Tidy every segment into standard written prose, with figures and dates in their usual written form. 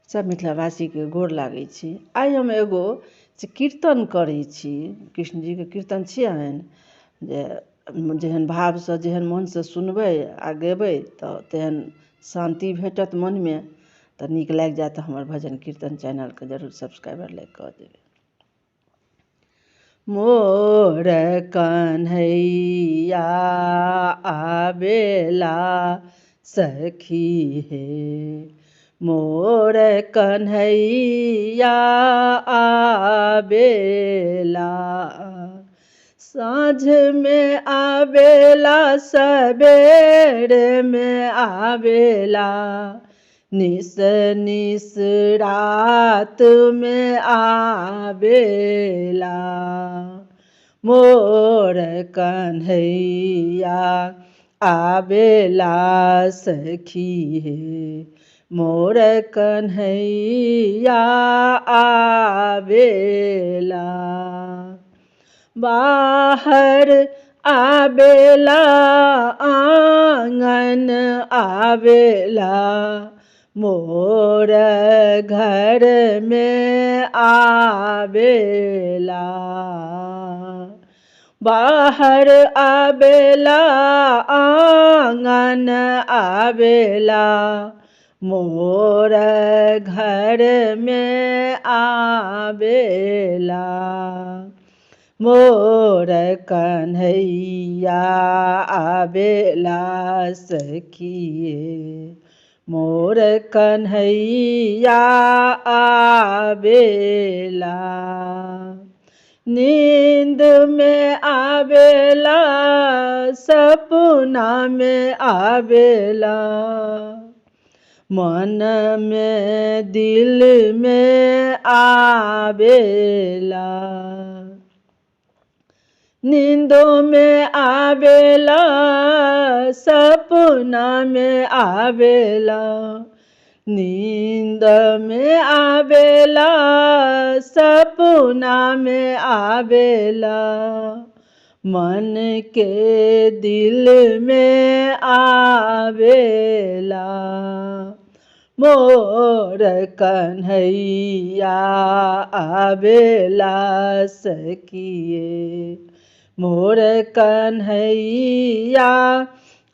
सब मिथिलावासी के गोर लागै छी। आइ हम एगो कीर्तन करै छी। कृष्ण जी के कीर्तन छियनि जे जेहन भावसँ जेहन मोनसँ सुनबै आ गेबै तऽ तेहन शान्ति भेटत मनमे, तऽ नीक लागि जायत तऽ हमर भजन कीर्तन चैनलके जरूर सब्सक्राइबर लाइक कऽ देबै। मोर कन्हैया आबेला सखी हे, मोर कन्हैया आबेला, साँझ में आबेला सबेरे में आबेला, निस निस रात में आबेला, मोर कन्हैया आबेला सखी हे, मोर कन्हैया आबेला, बाहर आबेला आंगन आबेला, मोर घर में आबेला, बाहर आबेला आंगन आबेला, मोर घर में आबेला, मोर कन्हैया आबेला सखिए, मोर कन्हैया आबेला, नींद में आबेला सपना में आबेला, मन में दिल में आबेला, नींदों में आबेला सपना में आबेला, नींद में आबेला सपना में आबेला, मन के दिल में आबेला, मोर कन्हैया आबेला सखिए, मोर कन्हैया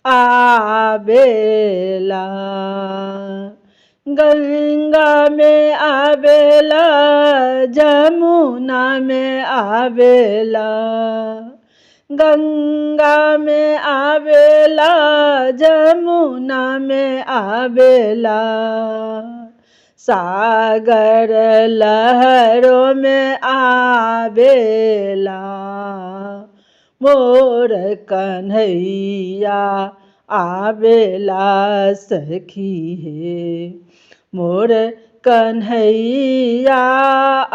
आबेला, गंगा में आबेला जमुना में आबेला, गंगा में आबेला जमुना में आबेला, सागर लहरों में आबेला, मोर कन्हैया आबेला सखी हे, मोर कन्हैया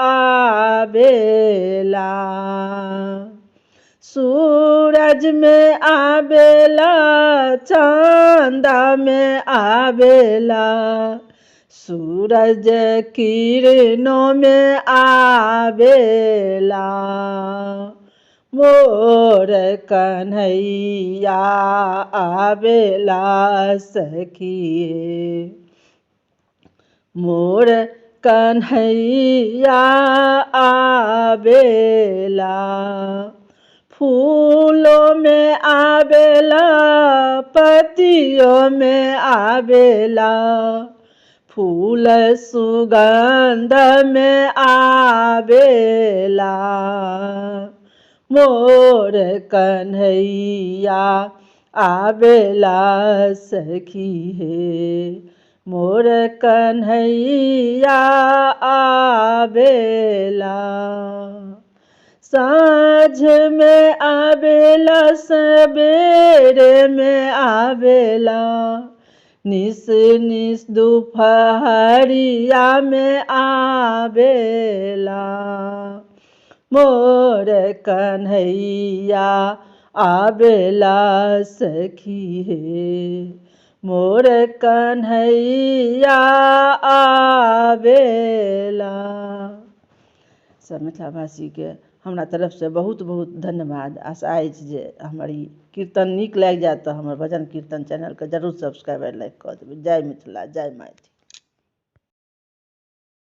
आबेला, सूरज में आबेला चांदा में आबेला, सूरज किरणों में आबेला, मोर कन्हैया आबेला सखिए, मोर कन्हैया आबेला, फूलों में आबेला पत्तियों में आबेला, फूल सुगंध में आबेला, मोर कन्हैया आबेला सखी हे, मोर कन्हैया आबेला, साँझ में आबेला सबेरे में आबेला, निस निस दोपहरिया में आबेला, मोर कन्हैया आबेला सखी हे, मोर कन्हैया आबेला। सब मिथिलावासी के हमरा तरफ से बहुत बहुत धन्यवाद। आशा अछि जे हमर ई कीर्तन नीक लागि जायत तऽ हमर भजन कीर्तन चैनल के जरूर सब्सक्राइब लाइक कऽ देबै। जय मिथिला, जय मैथिली।